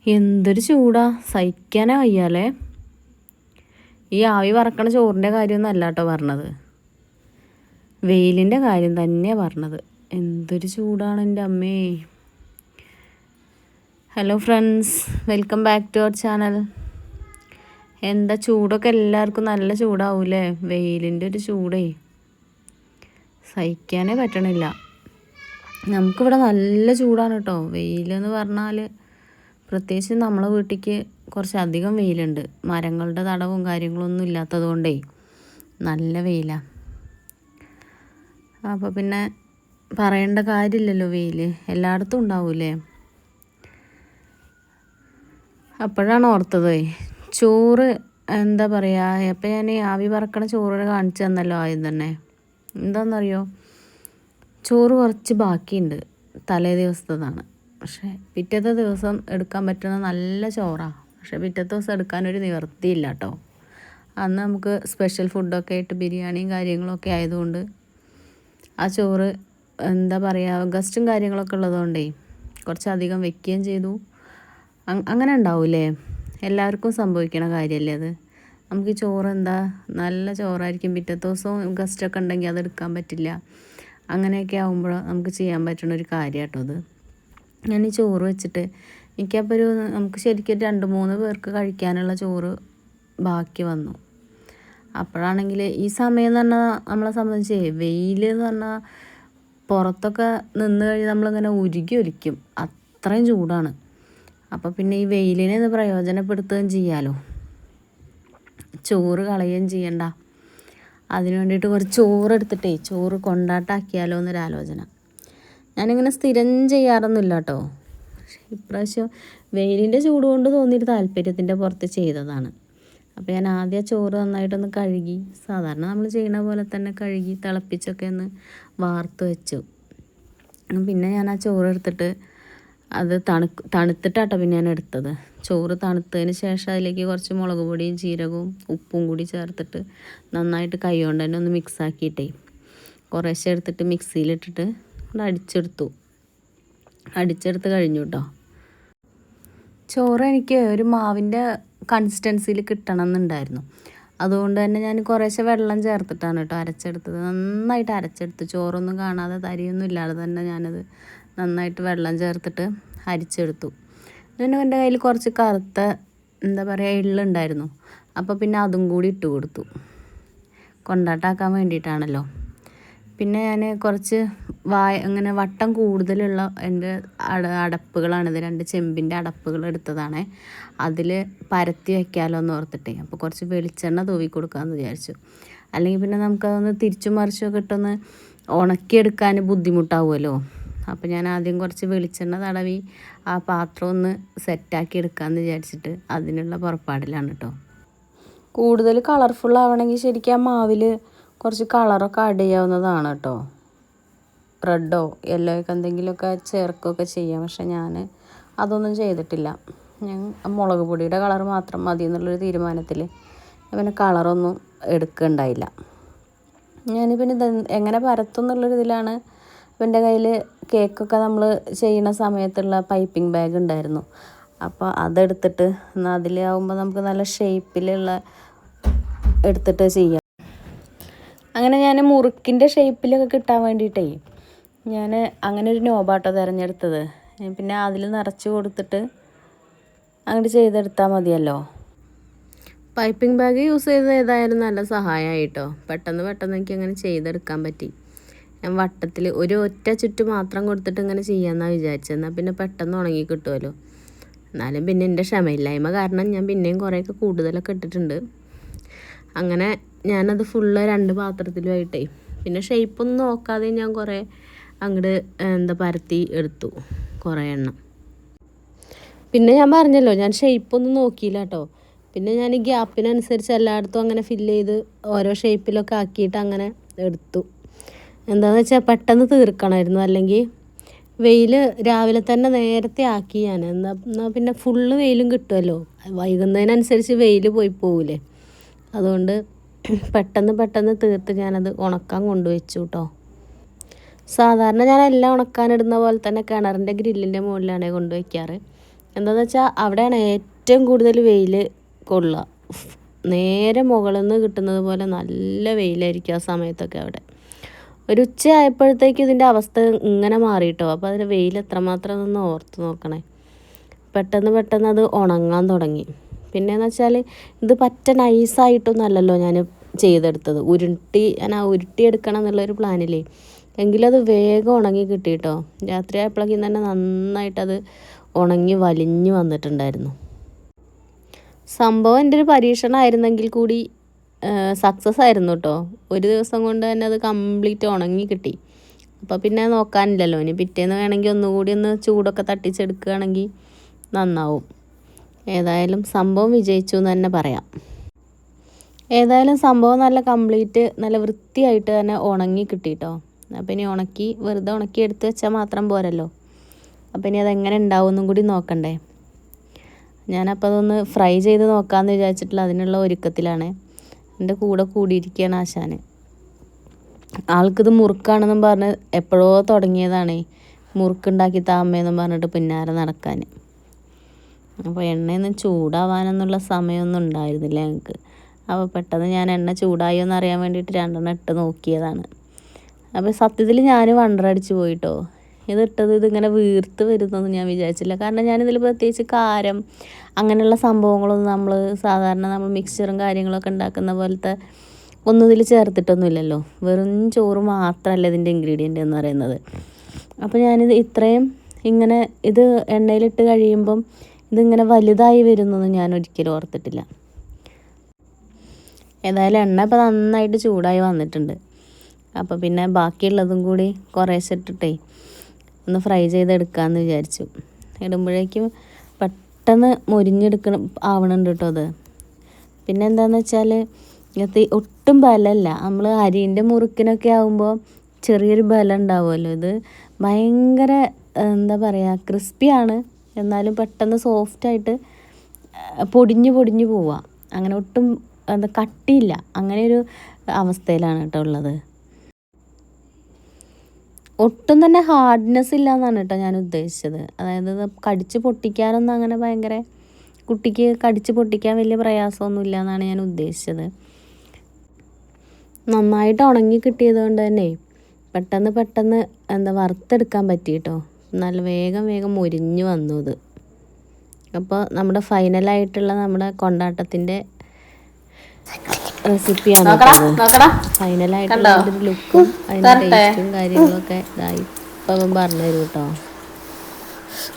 എന്തൊരു ചൂടാ, സഹിക്കാനേ വയ്യാലേ. ഈ ആവി പറക്കണ ചോറിൻ്റെ കാര്യമൊന്നും അല്ല കേട്ടോ പറഞ്ഞത്, വെയിലിൻ്റെ കാര്യം തന്നെയാണ് പറഞ്ഞത്. എന്തൊരു ചൂടാണ് എൻ്റെ അമ്മേ. Hello friends, welcome back to our channel. എന്താ ചൂടൊക്കെ എല്ലാവർക്കും നല്ല ചൂടാവൂലേ. വെയിലിൻ്റെ ഒരു ചൂടേ സഹിക്കാനേ പറ്റണില്ല. നമുക്കിവിടെ നല്ല ചൂടാണ് കേട്ടോ. വെയിലെന്ന് പറഞ്ഞാൽ പ്രത്യേകിച്ച് നമ്മളെ വീട്ടിലേക്ക് കുറച്ചധികം വെയിലുണ്ട്. മരങ്ങളുടെ തടവും കാര്യങ്ങളൊന്നും ഇല്ലാത്തത് കൊണ്ടേ നല്ല വെയിലാണ്. അപ്പോൾ പിന്നെ പറയേണ്ട കാര്യമില്ലല്ലോ, വെയിൽ എല്ലായിടത്തും ഉണ്ടാവൂലേ. അപ്പോഴാണ് ഓർത്തത് ചോറ് എന്താ പറയുക. അപ്പം ഞാൻ ആവി പറക്കണ ചോറ് കാണിച്ചു തന്നല്ലോ ആദ്യം തന്നെ. എന്താണെന്നറിയോ, ചോറ് കുറച്ച് ബാക്കിയുണ്ട്, തലേ ദിവസത്തതാണ്. പക്ഷേ പിറ്റത്തെ ദിവസം എടുക്കാൻ പറ്റുന്ന നല്ല ചോറാണ്. പക്ഷേ പിറ്റത്തെ ദിവസം എടുക്കാനൊരു നിവർത്തിയില്ല കേട്ടോ. അന്ന് നമുക്ക് സ്പെഷ്യൽ ഫുഡൊക്കെ ആയിട്ട് ബിരിയാണിയും കാര്യങ്ങളൊക്കെ ആയതുകൊണ്ട് ആ ചോറ് എന്താ പറയുക, ഗസ്റ്റും കാര്യങ്ങളൊക്കെ ഉള്ളതുകൊണ്ടേ കുറച്ചധികം വെക്കുകയും ചെയ്തു. അങ്ങനെ ഉണ്ടാവില്ലേ, എല്ലാവർക്കും സംഭവിക്കണ കാര്യമല്ലേ അത്. നമുക്ക് ഈ ചോറ് എന്താ നല്ല ചോറായിരിക്കും, പിറ്റത്തെ ദിവസവും ഗസ്റ്റൊക്കെ ഉണ്ടെങ്കിൽ അത് എടുക്കാൻ പറ്റില്ല. അങ്ങനെയൊക്കെ ആകുമ്പോൾ നമുക്ക് ചെയ്യാൻ പറ്റുന്ന ഒരു കാര്യം കേട്ടോ അത്. ഞാൻ ഈ ചോറ് വെച്ചിട്ട് എനിക്കപ്പോൾ നമുക്ക് ശരിക്കും 2-3 പേർക്ക് കഴിക്കാനുള്ള ചോറ് ബാക്കി വന്നു. അപ്പോഴാണെങ്കിൽ ഈ സമയം എന്ന് പറഞ്ഞാൽ നമ്മളെ സംബന്ധിച്ച് വെയിൽ എന്ന് പറഞ്ഞാൽ പുറത്തൊക്കെ നിന്ന് കഴിഞ്ഞാൽ നമ്മളിങ്ങനെ ഉരുകി ഒലിക്കും, അത്രയും ചൂടാണ്. അപ്പോൾ പിന്നെ ഈ വെയിലിനെ പ്രയോജനപ്പെടുത്തുകയും ചെയ്യാമല്ലോ, ചോറ് കളയുകയും ചെയ്യണ്ട. അതിന് വേണ്ടിയിട്ട് കുറച്ച് ചോറ് എടുത്തിട്ടേ ചോറ് കൊണ്ടാട്ടാക്കിയാലോ എന്നൊരാലോചന. ഞാനിങ്ങനെ സ്ഥിരം ചെയ്യാറൊന്നുമില്ല കേട്ടോ. ഇപ്രാവശ്യം വെയിലിൻ്റെ ചൂട് കൊണ്ട് തോന്നിയിട്ട് താല്പര്യത്തിൻ്റെ പുറത്ത് ചെയ്തതാണ്. അപ്പോൾ ഞാൻ ആദ്യം ചോറ് നന്നായിട്ടൊന്ന് കഴുകി, സാധാരണ നമ്മൾ ചെയ്യുന്ന പോലെ തന്നെ കഴുകി തിളപ്പിച്ചൊക്കെ ഒന്ന് വാർത്ത് വെച്ചു. പിന്നെ ഞാൻ ആ ചോറ് എടുത്തിട്ട് അത് തണുത്തിട്ടാട്ടോ പിന്നെ ഞാൻ എടുത്തത്. ചോറ് തണുത്തതിന് ശേഷം അതിലേക്ക് കുറച്ച് മുളക് പൊടിയും ജീരകവും ഉപ്പും കൂടി ചേർത്തിട്ട് നന്നായിട്ട് കൈ കൊണ്ട് തന്നെ ഒന്ന് മിക്സാക്കിയിട്ടേ കുറേശ്ശെ എടുത്തിട്ട് മിക്സിയിലിട്ടിട്ട് അടിച്ചെടുത്ത് കഴിഞ്ഞു കേട്ടോ. ചോറ് എനിക്ക് ഒരു മാവിൻ്റെ കൺസിസ്റ്റൻസിയിൽ കിട്ടണം എന്നുണ്ടായിരുന്നു. അതുകൊണ്ട് തന്നെ ഞാൻ കുറേശ്ശെ വെള്ളം ചേർത്തിട്ടാണ് കേട്ടോ അരച്ചെടുത്തത്. നന്നായിട്ട് അരച്ചെടുത്തു, ചോറൊന്നും കാണാതെ തരിയൊന്നും ഇല്ലാതെ തന്നെ ഞാനത് നന്നായിട്ട് വെള്ളം ചേർത്തിട്ട് അരിച്ചെടുത്തു. പിന്നെ എൻ്റെ കയ്യിൽ കുറച്ച് കറുത്ത എന്താ പറയുക എള്ളുണ്ടായിരുന്നു. അപ്പോൾ പിന്നെ അതും കൂടി ഇട്ട് കൊടുത്തു, കൊണ്ടാട്ടാക്കാൻ വേണ്ടിയിട്ടാണല്ലോ. പിന്നെ ഞാൻ കുറച്ച് അങ്ങനെ വട്ടം കൂടുതലുള്ള എൻ്റെ അടപ്പുകളാണിത്, 2 ചെമ്പിൻ്റെ അടപ്പുകൾ എടുത്തതാണ്. അതിൽ പരത്തി വയ്ക്കാമല്ലോ എന്ന് ഓർത്തിട്ടേ. അപ്പോൾ കുറച്ച് വെളിച്ചെണ്ണ തൂവി കൊടുക്കാമെന്ന് വിചാരിച്ചു. അല്ലെങ്കിൽ പിന്നെ നമുക്കതൊന്ന് തിരിച്ചും മറിച്ചൊക്കെ ഇട്ടൊന്ന് ഉണക്കിയെടുക്കാൻ ബുദ്ധിമുട്ടാവുമല്ലോ. അപ്പോൾ ഞാൻ ആദ്യം കുറച്ച് വെളിച്ചെണ്ണ തടവി ആ പാത്രം ഒന്ന് സെറ്റാക്കി എടുക്കാമെന്ന് വിചാരിച്ചിട്ട് അതിനുള്ള പുറപ്പാടിലാണ് കേട്ടോ. കൂടുതൽ കളർഫുൾ ആവണമെങ്കിൽ ശരിക്കും ആ മാവിൽ കുറച്ച് കളറൊക്കെ ആഡ് ചെയ്യാവുന്നതാണ് കേട്ടോ. റെഡോ യെല്ലോ ഒക്കെ എന്തെങ്കിലുമൊക്കെ ചേർക്കുകയൊക്കെ ചെയ്യാം. പക്ഷെ ഞാൻ അതൊന്നും ചെയ്തിട്ടില്ല. ഞാൻ മുളക് പൊടിയുടെ കളർ മാത്രം മതി എന്നുള്ളൊരു തീരുമാനത്തിൽ പിന്നെ കളറൊന്നും എടുക്കുകയുണ്ടായില്ല. ഞാൻ പിന്നെ ഇത് എങ്ങനെ പരത്തും എന്നുള്ളൊരു ഇതിലാണ്. എൻ്റെ കയ്യിൽ കേക്കൊക്കെ നമ്മൾ ചെയ്യുന്ന സമയത്തുള്ള പൈപ്പിംഗ് ബാഗ് ഉണ്ടായിരുന്നു. അപ്പോൾ അതെടുത്തിട്ട് എന്നാൽ അതിലാവുമ്പോൾ നമുക്ക് നല്ല ഷേപ്പിലുള്ള എടുത്തിട്ട് ചെയ്യാം. അങ്ങനെ ഞാൻ മുറുക്കിൻ്റെ ഷേപ്പിലൊക്കെ കിട്ടാൻ വേണ്ടിയിട്ടേ ഞാൻ അങ്ങനെ ഒരു നോബാട്ടോ തിരഞ്ഞെടുത്തത്. പിന്നെ അതിൽ നിറച്ച് കൊടുത്തിട്ട് അങ്ങോട്ട് ചെയ്തെടുത്താൽ മതിയല്ലോ. പൈപ്പിംഗ് ബാഗ് യൂസ് ചെയ്ത് ഏതായാലും നല്ല സഹായമായിട്ടോ. പെട്ടെന്ന് എനിക്ക് അങ്ങനെ ചെയ്തെടുക്കാൻ പറ്റി. ഞാൻ വട്ടത്തിൽ ഒരു ഒറ്റ ചുറ്റ് മാത്രം കൊടുത്തിട്ട് ഇങ്ങനെ ചെയ്യാമെന്നാണ് വിചാരിച്ചത്. എന്നാൽ പിന്നെ പെട്ടെന്ന് ഉണങ്ങി കിട്ടുമല്ലോ. എന്നാലും പിന്നെ എൻ്റെ ക്ഷമയില്ലായ്മ കാരണം ഞാൻ പിന്നെയും കുറേയൊക്കെ കൂടുതലൊക്കെ ഇട്ടിട്ടുണ്ട്. അങ്ങനെ ഞാനത് ഫുള്ള് 2 പാത്രത്തിലുമായിട്ടേ പിന്നെ ഷേപ്പൊന്നും നോക്കാതെ ഞാൻ കുറേ അങ്ങോട്ട് പരത്തി എടുത്തു, കുറേ എണ്ണം. പിന്നെ ഞാൻ പറഞ്ഞല്ലോ, ഞാൻ ഷേപ്പൊന്നും നോക്കിയില്ല കേട്ടോ. പിന്നെ ഞാൻ ഈ ഗ്യാപ്പിനനുസരിച്ച് എല്ലായിടത്തും അങ്ങനെ ഫില്ല് ചെയ്ത് ഓരോ ഷേപ്പിലൊക്കെ ആക്കിയിട്ട് അങ്ങനെ എടുത്തു. എന്താണെന്ന് വെച്ചാൽ പെട്ടെന്ന് തീർക്കണമായിരുന്നു. അല്ലെങ്കിൽ വെയിൽ രാവിലെ തന്നെ നേരത്തെ ആക്കി ഞാൻ. എന്നാൽ പിന്നെ ഫുള്ള് വെയിലും കിട്ടുമല്ലോ. വൈകുന്നതിനനുസരിച്ച് വെയിൽ പോവില്ലേ. അതുകൊണ്ട് പെട്ടെന്ന് തീർത്ത് ഞാനത് ഉണക്കാൻ കൊണ്ടുവച്ചു കേട്ടോ. സാധാരണ ഞാൻ എല്ലാം ഉണക്കാനിടുന്ന പോലെ തന്നെ കിണറിൻ്റെ ഗ്രില്ലിൻ്റെ മുകളിലാണ് കൊണ്ടുവയ്ക്കാറ്. എന്താണെന്ന് വെച്ചാൽ അവിടെയാണ് ഏറ്റവും കൂടുതൽ വെയിൽ കൊള്ളുക. നേരെ മുകളിൽ നിന്ന് കിട്ടുന്നത് പോലെ നല്ല വെയിലായിരിക്കും ആ സമയത്തൊക്കെ അവിടെ. ഒരു ഉച്ച ആയപ്പോഴത്തേക്ക് ഇതിൻ്റെ അവസ്ഥ ഇങ്ങനെ മാറിയിട്ടോ. അപ്പോൾ അതിന് വെയിൽ എത്രമാത്രം ഒന്ന് ഓർത്ത് നോക്കണേ. പെട്ടെന്ന് അത് ഉണങ്ങാൻ തുടങ്ങി. പിന്നെയെന്ന് വെച്ചാൽ ഇത് പറ്റ നൈസായിട്ടൊന്നും അല്ലല്ലോ ഞാൻ ചെയ്തെടുത്തത്. ഞാൻ ഉരുട്ടിയെടുക്കണം എന്നുള്ളൊരു പ്ലാനില്ലേ. എങ്കിലും അത് വേഗം ഉണങ്ങി കിട്ടിയിട്ടോ. രാത്രി ആയപ്പോഴേക്കും തന്നെ നന്നായിട്ടത് ഉണങ്ങി വലിഞ്ഞു വന്നിട്ടുണ്ടായിരുന്നു. സംഭവം എൻ്റെ ഒരു പരീക്ഷണമായിരുന്നെങ്കിൽ കൂടി സക്സസ് ആയിരുന്നു കേട്ടോ. ഒരു ദിവസം കൊണ്ട് തന്നെ അത് കംപ്ലീറ്റ് ഉണങ്ങി കിട്ടി. അപ്പോൾ പിന്നെ നോക്കാനില്ലല്ലോ. ഇനി പിറ്റേന്ന് വേണമെങ്കിൽ ഒന്നുകൂടി ഒന്ന് ചൂടൊക്കെ തട്ടിച്ചെടുക്കുകയാണെങ്കിൽ നന്നാവും. ഏതായാലും സംഭവം വിജയിച്ചു എന്ന് തന്നെ പറയാം. ഏതായാലും സംഭവം നല്ല കംപ്ലീറ്റ് നല്ല വൃത്തിയായിട്ട് തന്നെ ഉണങ്ങി കിട്ടിയിട്ടോ. അപ്പം ഇനി വെറുതെ ഉണക്കി എടുത്ത് വെച്ചാൽ മാത്രം പോരല്ലോ. അപ്പം ഇനി അതെങ്ങനെ ഉണ്ടാവുമെന്നും കൂടി നോക്കണ്ടേ. ഞാനപ്പോൾ അതൊന്ന് ഫ്രൈ ചെയ്ത് നോക്കാമെന്ന് വിചാരിച്ചിട്ടുള്ള അതിനുള്ള ഒരുക്കത്തിലാണ്. എൻ്റെ കൂടെ കൂടിയിരിക്കുകയാണ് ആശാന്. ആൾക്കിത് മുറുക്കാണെന്നും പറഞ്ഞ് എപ്പോഴോ തുടങ്ങിയതാണേ. മുറുക്കുണ്ടാക്കി താമ്മയെന്നും പറഞ്ഞിട്ട് പിന്നാലെ നടക്കാൻ. അപ്പോൾ എണ്ണയൊന്നും ചൂടാവാനെന്നുള്ള സമയമൊന്നും ഉണ്ടായിരുന്നില്ല ഞങ്ങൾക്ക്. അപ്പോൾ പെട്ടെന്ന് ഞാൻ എണ്ണ ചൂടായോ എന്ന് അറിയാൻ വേണ്ടിയിട്ട് 2 ഇട്ട് നോക്കിയതാണ്. അപ്പോൾ സത്യത്തിൽ ഞാൻ വണ്ടറടിച്ച് പോയിട്ടോ. ഇതിങ്ങനെ വീർത്ത് വരുന്നൊന്നും ഞാൻ വിചാരിച്ചില്ല. കാരണം ഞാനിതിൽ പ്രത്യേകിച്ച് കാരം അങ്ങനെയുള്ള സംഭവങ്ങളൊന്നും നമ്മൾ മിക്സ്ചറും കാര്യങ്ങളൊക്കെ ഉണ്ടാക്കുന്ന പോലത്തെ ഒന്നും ഇതിൽ ചേർത്തിട്ടൊന്നുമില്ലല്ലോ. വെറും ചോറ് മാത്രമല്ല ഇതിൻ്റെ ഇൻഗ്രീഡിയൻ്റ് എന്ന് പറയുന്നത്. അപ്പോൾ ഞാനിത് ഇത്രയും ഇത് എണ്ണയിലിട്ട് കഴിയുമ്പം ഇതിങ്ങനെ വലുതായി വരുന്നൊന്നും ഞാൻ ഒരിക്കലും ഓർത്തിട്ടില്ല. ഏതായാലും എണ്ണ ഇപ്പോൾ നന്നായിട്ട് ചൂടായി വന്നിട്ടുണ്ട്. അപ്പോൾ പിന്നെ ബാക്കിയുള്ളതും കൂടി കുറേശ്ശെ ഇട്ടിട്ടേ ഒന്ന് ഫ്രൈ ചെയ്തെടുക്കാമെന്ന് വിചാരിച്ചു. ഇടുമ്പോഴേക്കും പെട്ടെന്ന് ആവണുണ്ട് കേട്ടോ അത്. പിന്നെ എന്താണെന്ന് വെച്ചാൽ ഒട്ടും ബലമല്ല. നമ്മൾ അരിൻ്റെ മുറുക്കിനൊക്കെ ആകുമ്പോൾ ചെറിയൊരു ബലം ഉണ്ടാവുമല്ലോ. ഇത് ഭയങ്കര എന്താ പറയുക, ക്രിസ്പിയാണ്. എന്നാലും പെട്ടെന്ന് സോഫ്റ്റായിട്ട് പൊടിഞ്ഞു പോവുക. അങ്ങനെ ഒട്ടും കട്ടിയില്ല. അങ്ങനെ ഒരു അവസ്ഥയിലാണ് കേട്ടോ ഉള്ളത്. ഒട്ടും തന്നെ ഹാർഡ്നെസ് ഇല്ല എന്നാണ് കേട്ടോ ഞാൻ ഉദ്ദേശിച്ചത്. അതായത് കടിച്ച് പൊട്ടിക്കാനൊന്നും അങ്ങനെ ഭയങ്കര കുട്ടിക്ക് കടിച്ച് പൊട്ടിക്കാൻ വലിയ പ്രയാസമൊന്നുമില്ല എന്നാണ് ഞാൻ ഉദ്ദേശിച്ചത്. നന്നായിട്ട് ഉണങ്ങി കിട്ടിയത് കൊണ്ട് തന്നെ പെട്ടെന്ന് വറുത്തെടുക്കാൻ പറ്റി കേട്ടോ. നല്ല വേഗം മൊരിഞ്ഞ് വന്നു ഇത്. അപ്പോൾ നമ്മുടെ ഫൈനലായിട്ടുള്ള നമ്മുടെ കൊണ്ടാട്ടത്തിൻ്റെ റെസിപ്പിയാണ്. ഫൈനലായിട്ടുള്ള അതിൻ്റെ ഒരു ലുക്കും അതിൻ്റെ ടേസ്റ്റും കാര്യങ്ങളൊക്കെ ഇതായി ഇപ്പം പറഞ്ഞു തരും കേട്ടോ.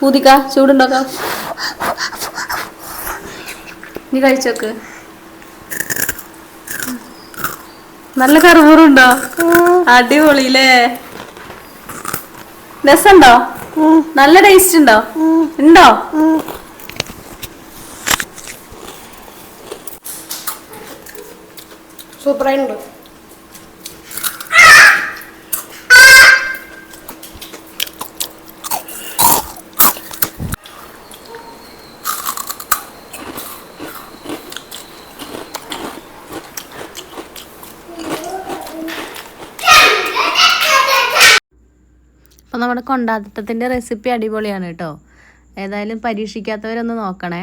ഊതിക്ക ചൂടുണ്ടാക്കാം. നീ കഴിച്ചോക്ക്. നല്ല കറുമുറുണ്ടോ? അടിപൊളിയില്ലേ? രസമുണ്ടോ? നല്ല ടേസ്റ്റ് ഉണ്ടോ? സൂപ്പറായിട്ടുണ്ട്. അപ്പോൾ നമ്മുടെ കൊണ്ടാട്ടത്തിൻ്റെ റെസിപ്പി അടിപൊളിയാണ് കേട്ടോ. ഏതായാലും പരീക്ഷിക്കാത്തവരൊന്ന് നോക്കണേ.